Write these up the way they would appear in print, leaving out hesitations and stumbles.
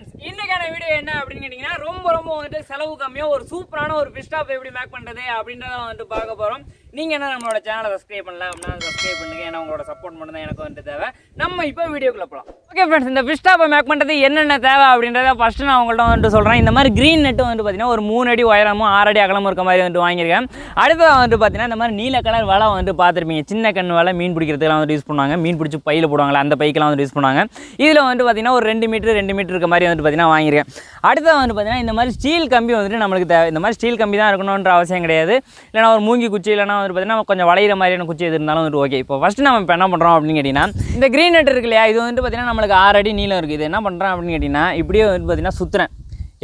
Friends இன்னைக்கான video என்ன அப்படின்னு கேட்டிங்கன்னா ரொம்ப வந்துட்டு செலவு கம்மியாக ஒரு சூப்பரான ஒரு ஃபிஷ் டாப் எப்படி மேக் பண்ணுறது அப்படின்றத வந்துட்டு பார்க்க போகிறோம். நீங்கள் என்ன நம்மளோட சேனலை சப்ஸ்கிரைப் பண்ணல அப்படின்னா சப்ஸ்கிரைப் பண்ணுங்க. ஏன்னா உங்களோட சப்போர்ட் மட்டும் தான் எனக்கு வந்துட்டு தேவை. நம்ம இப்போ வீடியோக்குள்ள போகலாம். ஓகே ஃப்ரெண்ட்ஸ், இந்த ஃபிஷ் டாப்பை மேக் பண்ணுறது என்னென்ன தேவை அப்படின்றத ஃபஸ்ட்டு நான் உங்கள்கிட்ட வந்துட்டு சொல்கிறேன். இந்த மாதிரி க்ரீன் நெட்டு வந்துட்டு பார்த்தீங்கன்னா ஒரு 3 அடி உயரமும் 6 அடி அகலமும் இருக்க மாதிரி வந்துட்டு வாங்கியிருக்கேன். அடுத்ததாக வந்துட்டு பார்த்தீங்கன்னா இந்த மாதிரி நீல கலர் வலை வந்துட்டு பார்த்துருப்பீங்க. சின்ன கண் வலை மீன் பிடிக்கிறதுக்கெல்லாம் வந்து யூஸ் பண்ணுவாங்க. மீன் பிடிச்சி பையில் போடுவாங்களா அந்த பைக்கெல்லாம் வந்து யூஸ் பண்ணுவாங்க. இதில் வந்துட்டு பார்த்தீங்கன்னா ஒரு 2 மீட்டர் இருக்க மாதிரி வந்துட்டு பார்த்தீங்கன்னா வாங்கியிருக்கேன். அடுத்தது வந்து பார்த்தீங்கன்னா இந்த மாதிரி ஸ்டீல் கம்பி வந்துட்டு நம்மளுக்கு தேவை. இந்த மாதிரி ஸ்டீல் கம்பி தான் இருக்கணுன்ற அவசியம் கிடையாது. இல்லைனா ஒரு மூங்கி குச்சி இல்லைனா வந்து பார்த்தீங்கன்னா கொஞ்சம் வளையிற மாதிரியான குச்சி எது இருந்தாலும் வந்துட்டு ஓகே. இப்போ ஃபஸ்ட்டு நம்ம இப்போ என்ன பண்ணுறோம் அப்படின்னு கேட்டிங்கன்னா இந்த க்ரீன் நெட் இருக்கு இல்லையா, இது வந்துட்டு பார்த்தீங்கன்னா நம்மளுக்கு 6 அடி நீளம் இருக்குது. இது என்ன பண்ணுறேன் அப்படின்னு கேட்டிங்கன்னா இப்படியே வந்து பார்த்தீங்கன்னா சுற்றுறேன்.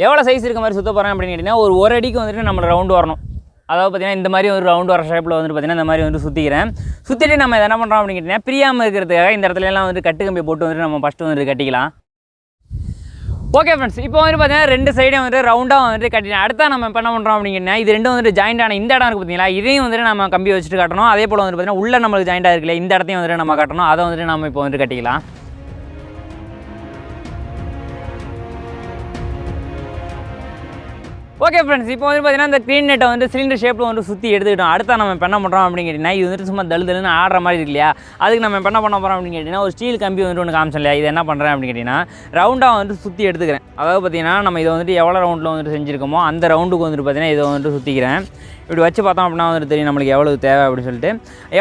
எவ்வளோ சைஸ் இருக்க மாதிரி சுற்ற போகிறேன் அப்படின்னு கேட்டிங்கன்னா ஒரு 1 அடிக்கு வந்துட்டு நம்மளுக்கு ரவுண்டு வரணும். அதாவது பார்த்தீங்கன்னா இந்த மாதிரி ஒரு ரவுண்டு வர ஷேப்பில் வந்துட்டு பார்த்தீங்கன்னா இந்த மாதிரி வந்து சுற்றிக்கிறேன். சுற்றிட்டு நம்ம என்ன பண்ணுறோம் அப்படின்னு கேட்டிங்கன்னா பிரியாமல் இருக்கிறதுக்காக இந்த இடத்துல எல்லாம் வந்து கட்டு கம்பி போட்டு வந்துட்டு நம்ம ஃபஸ்ட்டு வந்துட்டு கட்டிக்கலாம். ஓகே ஃப்ரெண்ட்ஸ், இப்போ வந்து பார்த்தீங்கன்னா 2 சைடும் வந்துட்டு ரவுண்டாக வந்துட்டு கட்டினேன். அடுத்தா நம்ம என்ன பண்ணுறோம் அப்படிங்கன்னா இது ரெண்டும் வந்துட்டு ஜாயிண்டான இந்த இடம் இருக்குது பார்த்தீங்களா, இதையும் வந்துட்டு நம்ம கம்பி வச்சுட்டு கட்டணும். அதே போல் வந்துட்டு பார்த்தீங்கன்னா உள்ள நம்மளுக்கு ஜாயிண்டாக இருக்குல்ல இந்த இடத்தையும் வந்துட்டு நம்ம கட்டணும். அதை வந்துட்டு நம்ம இப்போ வந்துட்டு கட்டிக்கலாம். ஓகே ஃப்ரெண்ட்ஸ், இப்போ வந்து பார்த்தீங்கன்னா இந்த க்ரீன் நெட்டை வந்து சிலிண்டர் ஷேப்பில் வந்து சுற்றி எடுத்துக்கிட்டோம். அடுத்தா நம்ம இப்போ என்ன பண்ணுறோம் அப்படின்னு கேட்டிங்கன்னா இது வந்துட்டு சும்மா தள்ளுன்னு ஆடுற மாதிரி இருக்கு இல்லையா, அதுக்கு நம்ம இப்போ என்ன பண்ண போகிறோம் அப்படின்னு கேட்டிங்கன்னா ஒரு ஸ்டீல் கம்பி வந்துட்டு ஒன்று காமிச்சோம் இல்லையா, இது என்ன பண்ணுறேன் அப்படின்னு கேட்டிங்கன்னா ரவுண்டாக வந்துட்டு சுற்றி எடுத்துக்கிறேன். அதாவது பார்த்தீங்கன்னா நம்ம இதை வந்துட்டு எவ்வளோ ரவுண்டில் வந்துட்டு செஞ்சுருக்கோமோ அந்த ரவுண்டுக்கு வந்துட்டு பார்த்தீங்கன்னா இதை வந்துட்டு சுற்றிக்கிறேன். இப்படி வச்சு பார்த்தோம் அப்படின்னா வந்துட்டு தெரியும் நம்மளுக்கு எவ்வளவு தேவை அப்படின்னு சொல்லிட்டு.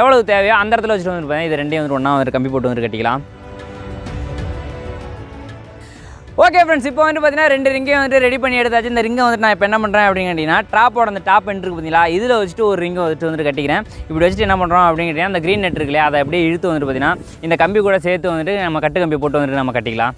எவ்வளவு தேவையோ அந்த இடத்துல வச்சுட்டு வந்துட்டு பார்த்தீங்கன்னா இது ரெண்டையும் வந்துட்டு ஒன்றா வந்துட்டு கம்பி போட்டு வந்துட்டு கட்டிக்கலாம். ஓகே ஃப்ரெண்ட்ஸ், இப்போ வந்து பார்த்தீங்கன்னா 2 ரிங்கையும் வந்துட்டு ரெடி பண்ணி எடுத்தாச்சு. இந்த ரிங்கை வந்துட்டு நான் இப்போ என்ன பண்ணுறேன் அப்படின்னு கேட்டிங்கன்னா ட்ராப்போட அந்த டாப் எண்ட் இருக்குது பார்த்தீங்களா, இதில் வச்சுட்டு ஒரு ரிங்கை வந்துட்டு கட்டிக்கிறேன். இப்படி வச்சுட்டு என்ன பண்ணுறோம் அப்படின்னு கேட்டிங்கன்னா அந்த க்ரீன் நெட் இருக்கு இல்லையா, அதை அப்படியே இழுத்து வந்துட்டு பார்த்தீங்கன்னா இந்த கம்பி கூட சேர்த்து வந்துட்டு நம்ம கட்டு கம்பி போட்டு வந்துட்டு நம்ம கட்டிக்கலாம்.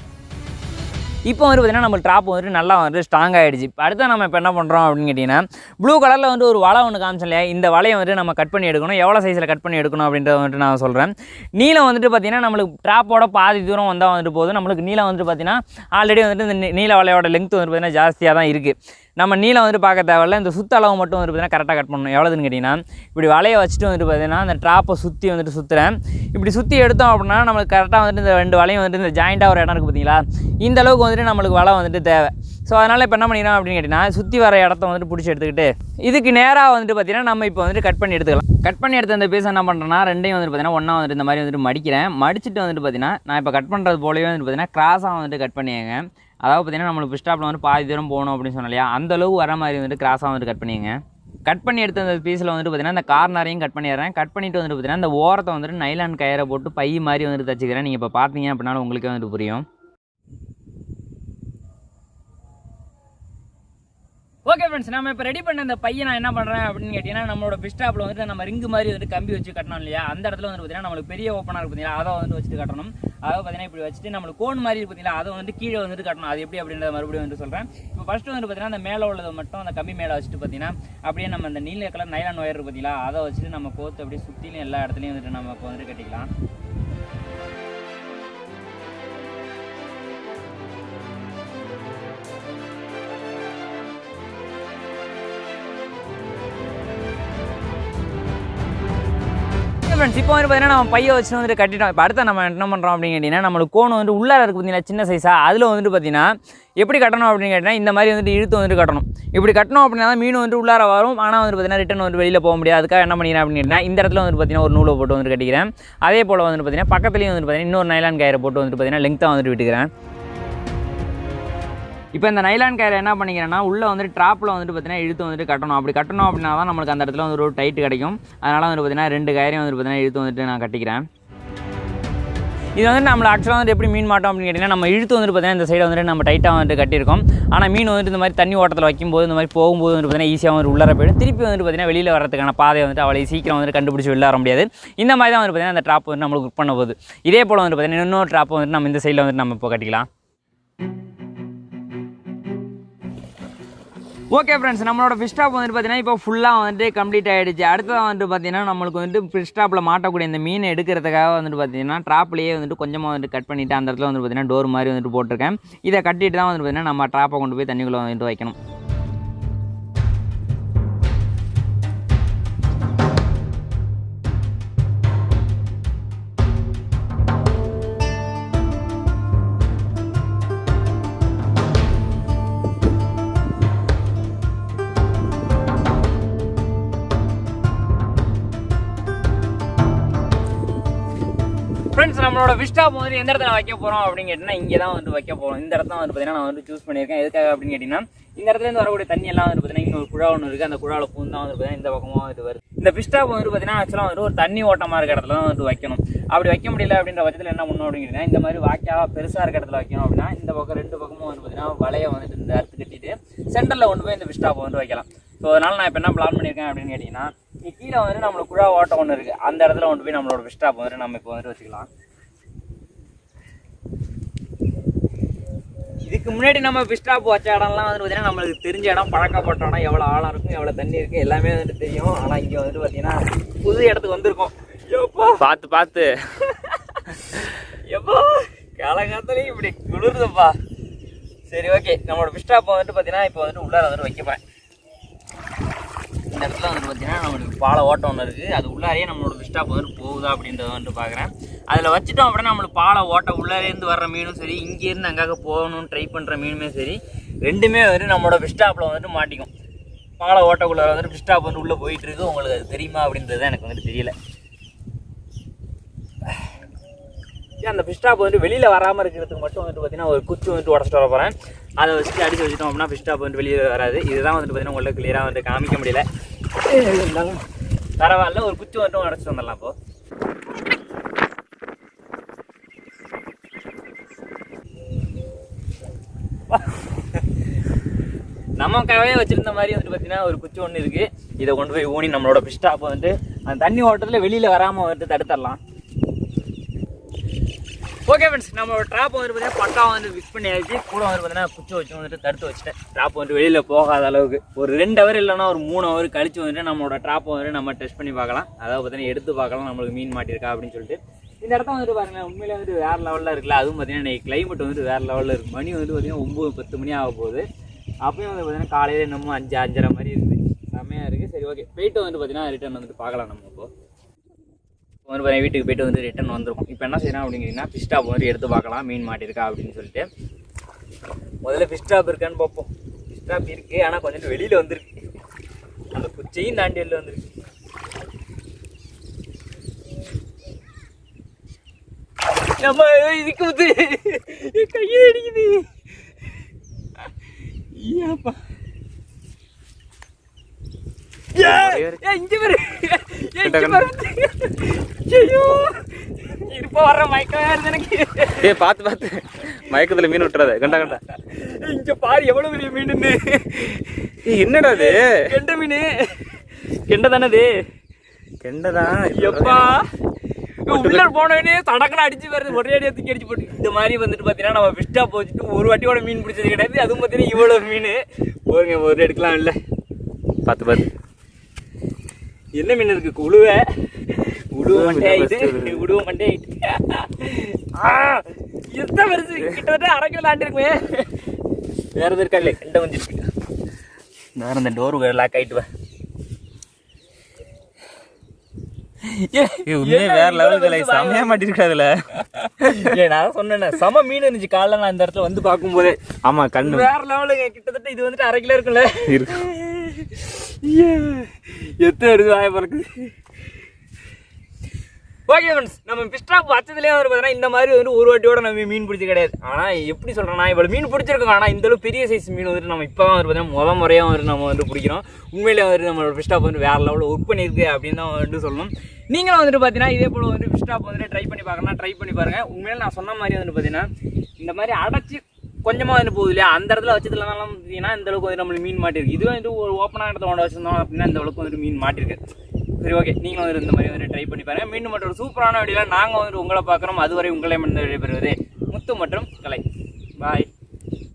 இப்போ வந்து பார்த்தீங்கன்னா நம்ம ட்ராப் வந்துட்டு நல்லா வந்துட்டு ஸ்ட்ராங் ஆகிடுச்சு. அடுத்து நம்ம இப்போ என்ன பண்ணுறோம் அப்படின்னு கேட்டிங்கன்னா ப்ளூ கலரில் வந்து ஒரு வலை ஒன்று காமிச்சோம் இல்லையா, இந்த வலையை வந்துட்டு நம்ம கட் பண்ணி எடுக்கணும். எவ்வளோ சைஸில் கட் பண்ணி எடுக்கணும் அப்படின்றத வந்துட்டு நான் சொல்கிறேன். நீளம் வந்துட்டு பார்த்திங்கன்னா நம்மளுக்கு ட்ராப்போட பாதி தூரம் வந்தால் வந்துட்டு போதும். நம்மளுக்கு நீளம் வந்துட்டு பார்த்திங்கன்னா ஆல்ரெடி வந்துட்டு இந்த நீல வலையோட லெங்த் வந்துட்டு பார்த்திங்கன்னா ஜாஸ்தியாக தான் இருக்குது. நம்ம நீளம் வந்துட்டு பார்க்க தேவையில்ல, இந்த சுற்ற அளவு மட்டும் வந்துட்டு பார்த்தீங்கன்னா கரெக்டாக கட் பண்ணணும். எவ்வளோதுன்னு கேட்டிங்கன்னா இப்படி வலையை வச்சுட்டு வந்துட்டு பார்த்தீங்கன்னா அந்த ட்ராப்பை சுற்றி வந்துட்டு சுற்றுறேன். இப்படி சுற்றி எடுத்தோம் அப்படின்னா நம்மளுக்கு கரெக்டாக வந்துட்டு இந்த 2 வலையும் வந்துட்டு இந்த ஜாயிண்டாக ஒரு இடம் இருக்குது பார்த்தீங்களா, இந்த அளவுக்கு வந்துட்டு நம்மளுக்கு வலை வந்துட்டு தேவை. ஸோ அதனால் இப்போ என்ன பண்ணிக்கிறோம் அப்படின்னு கேட்டிங்கன்னா சுற்றி வர இடத்த வந்துட்டு பிடிச்சி எடுத்துக்கிட்டு இதுக்கு நேராக வந்துட்டு பார்த்திங்கன்னா நம்ம இப்போ வந்துட்டு கட் பண்ணி எடுத்துக்கலாம். கட் பண்ணி எடுத்த அந்த பீஸ் என்ன பண்ணுறேன்னா ரெண்டையும் வந்துட்டு பார்த்திங்கன்னா ஒன்றா வந்துட்டு இந்த மாதிரி வந்துட்டு மடிக்கிறேன். மடிச்சுட்டு வந்துட்டு பார்த்திங்கன்னா நான் இப்போ கட் பண்ணுறது போலவே வந்துட்டு பார்த்திங்கன்னா கிராஸாக வந்துட்டு கட் பண்ணிங்க. அதாவது பார்த்திங்கன்னா நம்மளுக்கு ஃபிஷ் டாப்பில் வந்து பாதி தூரம் போகணும் அப்படின்னு சொன்னோம் இல்லையா, அந்தளவு வர மாதிரி வந்துட்டு கிராஸாக வந்துட்டு கட் பண்ணிங்க. கட் பண்ணி எடுத்த அந்த பீஸில் வந்துட்டு பார்த்திங்கன்னா அந்த கார்னரையும் கட் பண்ணிடுறேன். கட் பண்ணிவிட்டு வந்துட்டு பார்த்திங்கன்னா அந்த ஓரத்தை வந்துட்டு நைலான் கயிறை போட்டு பை மாதிரி வந்துட்டு தச்சுக்கிறேன். நீங்கள் இப்போ பார்த்தீங்க அப்படின்னாலும் உங்களுக்கே வந்துட்டு புரியும். ஓகே ஃப்ரெண்ட்ஸ், நம்ம இப்போ ரெடி பண்ண இந்த பையன் நான் என்ன பண்ணுறேன் அப்படின்னு கேட்டிங்கன்னா நம்மளோட ஃபிஷ் டாப்பில் வந்துட்டு நம்ம ரிங்கு மாதிரி வந்துட்டு கம்பி வச்சு கட்டணும் இல்லையா, அந்த இடத்துல வந்து பார்த்தீங்கன்னா நம்மளுக்கு பெரிய ஓப்பனாக இருக்குது பார்த்தீங்கன்னா அதை வந்து வச்சுட்டு கட்டணும். அதாவது பார்த்தீங்கன்னா இப்படி வச்சுட்டு நம்மளுக்கு கோன் மாதிரி இருக்குது பார்த்தீங்கன்னா அதை வந்துட்டு கீழே வந்துட்டு கட்டணும். அது எப்படி அப்படின்றத மறுபடியும் வந்து சொல்கிறேன். இப்போ ஃபஸ்ட்டு வந்து பார்த்தீங்கன்னா அந்த மேலே உள்ளதை மட்டும் அந்த கம்பி மேலே வச்சுட்டு பார்த்தீங்கன்னா அப்படியே நம்ம அந்த நீல கலர் நைலான் ஒயர் இருக்குது பார்த்தீங்களா, அதை வச்சுட்டு நம்ம கோத்து அப்படியே சுற்றிலும் எல்லா இடத்துலையும் வந்துட்டு நம்ம இப்போ வந்துட்டு கட்டிக்கலாம். ஃப்ரெண்ட்ஸ், இப்போ வந்து பார்த்தீங்கன்னா நம்ம பையை வச்சு வந்துட்டு கட்டிட்டோம். இப்போ அடுத்த நம்ம என்ன பண்ணுறோம் அப்படின்னு கேட்டிங்கன்னா நம்மளுக்கு கோன் வந்து உள்ளார இருக்குது பார்த்தீங்கன்னா சின்ன சைஸாக, அதில் வந்துட்டு பார்த்தீங்கன்னா எப்படி கட்டணும் அப்படின்னு கேட்டிங்கன்னா இந்த மாதிரி வந்துட்டு இழுத்து வந்துட்டு கட்டணும். இப்படி கட்டணும் அப்படின்னா தான் மீன் வந்துட்டு உள்ளார வரும். ஆனால் வந்துட்டு பார்த்தீங்கன்னா ரிட்டன் வந்து வெளியில் போக முடியாது. அதுக்காக என்ன பண்ணிக்கிறேன் அப்படின்னு கேட்டிங்கன்னா இந்த இடத்துல வந்துட்டு பார்த்தீங்கன்னா ஒரு நூலை போட்டு வந்துட்டு கட்டிக்கிறேன். அதே போல் வந்துட்டு பார்த்தீங்கன்னா பக்கத்துலேயும் வந்துட்டு பார்த்தீங்கன்னா இன்னொரு நைலான் கயிறை போட்டு வந்துட்டு பார்த்தீங்கன்னா லெங்க்த்தாக வந்துட்டு விட்டுக்கிறேன். இப்போ இந்த நைலான் கயிறை என்ன பண்ணிக்கிறேன்னா உள்ளே வந்துட்டு ட்ராப்பில் வந்துட்டு பார்த்தீங்கன்னா இழுத்து வந்துட்டு கட்டணும். அப்படி கட்டணும் அப்படின்னா தான் நம்மளுக்கு அந்த இடத்துல வந்து ஒரு டைட்டு கிடைக்கும். அதனால் வந்துட்டு பார்த்தீங்கன்னா 2 கயிறையும் வந்துட்டு பார்த்தீங்கன்னா இழுத்து வந்துட்டு நான் கட்டிக்கிறேன். இது வந்துட்டு நம்மளை ஆக்சுவலாக வந்து எப்படி மீன் மாட்டோம் அப்படின்னு கேட்டிங்கன்னா நம்ம இழுத்து வந்துட்டு பார்த்தீங்கன்னா இந்த சைடை வந்துட்டு நம்ம டைட்டாக வந்துட்டு கட்டியிருக்கோம். ஆனால் மீன் வந்துட்டு இந்த மாதிரி தண்ணி ஓட்டத்தில் வைக்கும்போது இந்த மாதிரி போகும்போது வந்துட்டு பார்த்தீங்கன்னா ஈஸியாக வந்து உள்ளார போய்டும். திருப்பி வந்துட்டு பார்த்தீங்கன்னா வெளியில் வரதுக்கான பாதையை வந்துட்டு அவளை சீக்கிரம் வந்து கண்டுபிடிச்சி வெளில வர முடியாது. இந்த மாதிரி தான் வந்துட்டு பார்த்தீங்கன்னா அந்த ட்ராப் வந்து நம்மளுக்கு ஒர்க் பண்ண போகுது. இதே போல் வந்துட்டு பார்த்தீங்கன்னா இன்னொரு ட்ராப் வந்துட்டு நம்ம இந்த சைடில் வந்துட்டு நம்ம இப்போ கட்டிக்கலாம். ஓகே ஃப்ரெண்ட்ஸ், நம்மளோட ஃபிஷ் டாப் வந்துட்டு பார்த்தீங்கன்னா இப்போ ஃபுல்லாக வந்துட்டு கம்ப்ளீட் ஆகிடுச்சு. அடுத்ததாக வந்துட்டு பார்த்தீங்கன்னா நம்மளுக்கு வந்துட்டு ஃபிஷ் டாப்பில் மாட்டக்கூடிய இந்த மீனை எடுக்கிறதுக்காக வந்துட்டு பார்த்தீங்கன்னா ட்ராப்லேயே வந்துட்டு கொஞ்சமாக வந்துட்டு கட் பண்ணிவிட்டு அந்த இடத்துல வந்துட்டு பார்த்தீங்கன்னா டோர் மாதிரி வந்துட்டு போட்டிருக்கேன். இதை கட்டிட்டு தான் வந்துட்டு பார்த்தீங்கன்னா நம்ம ட்ராப்பை கொண்டு போய் தண்ணிக்குள்ளே வந்துட்டு வைக்கணும். ஃப்ரெண்ட்ஸ் நம்மளோட ஃபிஷ் டாப் வந்து எந்த இடத்துல வைக்க போகிறோம் அப்படின்னு கேட்டிங்கன்னா இங்கே தான் வந்து வைக்க போகிறோம். இந்த இடத்துல வந்து பார்த்தீங்கன்னா நான் வந்து சூஸ் பண்ணியிருக்கேன். எதுக்காக அப்படின்னு கேட்டிங்கன்னா இந்த இடத்துலேருந்து வரக்கூடிய தண்ணி எல்லாம் வந்து பார்த்தீங்கன்னா இன்னொரு குழா ஒன்று இருக்குது. அந்த குழாவில் பூந்து தான் வந்து பார்த்தீங்கன்னா இந்த பக்கமாக வந்து வருது. இந்த ஃபிஷ் டாப் வந்து பார்த்தீங்கன்னா ஆக்சுவலாக வந்து ஒரு தண்ணி ஓட்டமாக இருக்க இடத்துல தான் வந்து வைக்கணும். அப்படி வைக்க முடியல அப்படின்ற பட்சத்தில் என்ன பண்ணணும் அப்படின்னு கேட்டிங்கன்னா இந்த மாதிரி வாய்க்காவா பெருசாக இருக்க இடத்துல வைக்கணும் அப்படின்னா இந்த பக்கம் 2 பக்கமும் வந்து பார்த்தீங்கன்னா வலையை வந்துட்டு இந்த அறுத்து கட்டிட்டு சென்டரில் கொண்டு போய் இந்த ஃபிஷ் டாப் வந்து வைக்கலாம். ஸோ அதனால் நான் இப்போ என்ன பிளான் பண்ணியிருக்கேன் அப்படின்னு கேட்டிங்கன்னா கீழே வந்து நம்மளுக்கு குழா ஓட்டம் ஒன்று இருக்குது. அந்த இடத்துல கொண்டு போய் நம்மளோட ஃபிஷ் டாப் வந்துட்டு நம்ம இப்போ வந்துட்டு வச்சுக்கலாம். இதுக்கு முன்னாடி நம்ம ஃபிஷ் டாப் வச்ச இடம்லாம் வந்து பார்த்தீங்கன்னா நம்மளுக்கு தெரிஞ்ச இடம், பழக்கப்பட்ட இடம், எவ்வளோ ஆழம் இருக்கும், எவ்வளோ தண்ணி இருக்குது, எல்லாமே வந்துட்டு தெரியும். ஆனால் இங்கே வந்துட்டு பார்த்தீங்கன்னா புது இடத்துக்கு வந்திருக்கோம். பார்த்து எப்போ காலங்காலத்துலேயும் இப்படி குளிருதுப்பா. சரி, ஓகே. நம்மளோட ஃபிஷ் டாப்பை வந்துட்டு பார்த்தீங்கன்னா இப்போ வந்துட்டு உள்ளார வந்துட்டு வைக்கப்பேன். இந்த இடத்துல வந்துட்டு பார்த்தீங்கன்னா நம்மளுக்கு பாலை ஓட்டம் ஒன்று இருக்குது. அது உள்ளாரையே நம்மளோட ஃபிஷ் டாப் வந்துட்டு போகுதா அப்படின்றத வந்துட்டு பார்க்குறேன். அதில் வச்சுட்டோம் அப்படின்னா நம்மளுக்கு பாலை ஓட்டம் உள்ளாரேருந்து வர்ற மீனும் சரி, இங்கேருந்து அங்காக போகணும்னு ட்ரை பண்ணுற மீனுமே சரி, ரெண்டுமே வந்துட்டு நம்மளோட ஃபிஷ் டாப்பில் வந்துட்டு மாட்டிக்கும். பாலை ஓட்டக்குள்ளே வந்துட்டு ஃபிஷ் டாப் வந்து உள்ளே போயிட்டு இருக்கு. உங்களுக்கு அது தெரியுமா அப்படின்றது தான் எனக்கு வந்துட்டு தெரியல. அந்த ஃபிஷ் டாப் வந்து வெளியில் வராமல் இருக்கிறதுக்கு மட்டும் வந்துட்டு பார்த்தீங்கன்னா ஒரு குச்சி வந்துட்டு உடச்சிட்டு வர போகிறேன். அதை வச்சுட்டு அடிச்சு வச்சுட்டோம் அப்படின்னா ஃபிஷ் டாப் வந்து வெளியில் வராது. இதுதான் வந்துட்டு பார்த்தீங்கன்னா உங்களுக்கு கிளியராக வந்து காமிக்க முடியல. பரவாயில்ல, ஒரு குச்சி வந்துட்டு உடச்சிட்டு வந்துடலாம். அப்போ நமக்காகவே வச்சுருந்த மாதிரி வந்துட்டு பார்த்தீங்கன்னா ஒரு குச்சி ஒன்று இருக்குது. இதை கொண்டு போய் ஊனி நம்மளோட ஃபிஷ் டாப்பை வந்து அந்த தண்ணி ஓட்டத்தில் வெளியில் வராமல் வந்துட்டு தடுத்துடலாம். ஓகே ஃப்ரெண்ட்ஸ், நம்மளோட ட்ராப் வந்து பார்த்தீங்கன்னா பட்டா வந்து ஃபிக்ஸ் பண்ணி ஆகிடுச்சு. கூட வந்து பார்த்தீங்கன்னா குச்சி வச்சு வந்துட்டு தடுத்து வச்சுட்டேன். ட்ராப் வந்து வெளியில் போகாத அளவுக்கு ஒரு 2 ஹவர் இல்லைன்னா ஒரு 3 ஹவர் கழிச்சு வந்துட்டு நம்மளோட ட்ராப்பை வந்துட்டு நம்ம டெஸ்ட் பண்ணி பார்க்கலாம். அதாவது பார்த்தீங்கன்னா எடுத்து பார்க்கலாம் நம்மளுக்கு மீன் மாட்டியிருக்கா அப்படின்னு சொல்லிட்டு. இந்த இடத்த வந்துட்டு பாருங்கள், உண்மையிலே வந்துட்டு வேறு லெவலில் இருக்குல்ல. அதுவும் பார்த்தீங்கன்னா இன்றைக்கி கிளைமேட் வந்துட்டு வேறு லெவலில் இருக்குது. மணி வந்து பார்த்தீங்கன்னா 9-10 மணி ஆக போகுது. அப்பயும் வந்து பார்த்தீங்கன்னா காலையில் இன்னமும் 5-5:30 மாதிரி இருக்குது. செம்மையாக இருக்குது. சரி, ஓகே. போயிட்டு வந்து பார்த்தீங்கன்னா ரிட்டர்ன் வந்துட்டு பார்க்கலாம். நம்ம இப்போ வந்து பார்த்தீங்கன்னா வீட்டுக்கு போய்ட்டு வந்து ரிட்டர்ன் வந்துருக்கும். இப்போ என்ன செய்யணும் அப்படிங்கிறீங்கன்னா ஃபிஷ் டாப் வந்து எடுத்து பார்க்கலாம் மீன் மாட்டியிருக்கா அப்படின்னு சொல்லிட்டு. முதல்ல ஃபிஷ் டாப் இருக்கான்னு பார்ப்போம். ஃபிஷ் டாப் இருக்குது, ஆனால் கொஞ்சம் வெளியில் வந்துருக்கு. அந்த குச்சையும் தாண்டி வெளியில் வந்துருக்கு. நம்ம இதுக்கு வந்து கையை அடிக்குது. ஏப்பா பார்த்து மயக்கத்துல மீன் விட்டுறாத. கண்டா இங்க பாரு எவ்வளவு பெரிய மீனுன்னு. என்னடா அது? கெண்ட மீன். கெண்ட தானே? கெண்டதான். எப்பா உள்ள போனவனே தடக்கன அடிச்சு வருது. ஒரே அடியா தூக்கி அடிச்சு போட்டு. இந்த மாதிரி வந்துட்டு பாத்தீங்கன்னா நம்ம ஃபிஷ் டாப் வச்சுட்டு ஒரு வாட்டியோட மீன் பிடிச்சது கிடையாது. அதுவும் பாத்தீங்கன்னா இவ்வளவு மீன் போருங்க. ஒரு எடுக்கலாம் இல்ல. பார்த்து என்ன மீன் இருக்கு? உழுவ மண்டே ஆயிட்டு. எத்தனை வருது? கிட்டத்தட்ட 1/2 கிலோ ஆண்டிருக்குமே. வேற எதுவும் இருக்கா? இல்லை, கெண்ட வந்துருக்கு. வேற இந்த டோர் லாக் ஆயிட்டு வேற லெவலுக்கு செமையா மாட்டிருக்காதுல. நான் சொன்னேன் சம மீன் இருந்துச்சு. காலைல நான் இந்த இடத்துல வந்து பார்க்கும்போது ஆமா கண்ணு வேற லெவலுக்கு. கிட்டத்தட்ட இது வந்துட்டு 1/2 கிலோ இருக்குல்ல. எத்தனை இருக்கு வாய பறக்குது. ஓகே ஃப்ரெண்ட்ஸ், நம்ம ஃபிஷ் டாப் வச்சதுலேயே வந்து பார்த்தீங்கன்னா இந்த மாதிரி வந்து ஒரு வாட்டியோட நம்ம மீன் பிடிச்சி கிடையாது. ஆனால் எப்படி சொல்கிறேன்னா இவ்வளோ மீன் பிடிச்சிருக்கோம். ஆனால் இந்தளவு பெரிய சைஸ் மீன் வந்துட்டு நம்ம இப்போ தான் வந்து பார்த்தீங்கன்னா முறையாக வந்துட்டு நம்ம வந்து பிடிக்கிறோம். உண்மையிலே வந்துட்டு நம்மளோட ஃபிஷ் டாப் வந்து வேறு லெவலில் ஒர்க் பண்ணியிருக்கு அப்படின்னு தான் வந்துட்டு சொல்லணும். நீங்களும் வந்துட்டு பார்த்தீங்கன்னா இதே போல் வந்து ஃபிஷ் டாப் வந்துட்டு ட்ரை பண்ணி பாருங்கள். உண்மையிலே நான் சொன்ன மாதிரி வந்துட்டு பார்த்தீங்கன்னா இந்த மாதிரி அடைச்சி கொஞ்சமாக வந்து போகுது இல்லையா, அந்த இடத்துல வச்சதுலனாலும் பார்த்தீங்கன்னா இந்த அளவுக்கு வந்து நம்மளுக்கு மீன் மாட்டிருக்கு. இதுவே வந்து ஒரு ஓப்பனாக இடத்த கொண்டு வச்சிருந்தோம் அப்படின்னா இந்த அளவுக்கு வந்துட்டு மீன் மாட்டிருக்கு. சரி, ஓகே. நீங்களும் வந்து இந்த மாதிரி வந்து ட்ரை பண்ணி பாருங்கள். மீண்டும் மற்றும் ஒரு சூப்பரான வீடியோவில் நாங்கள் வந்து உங்களை பார்க்குறோம். அதுவரை உங்களை விடைபெறுவது முத்து மற்றும் கலை. பாய்.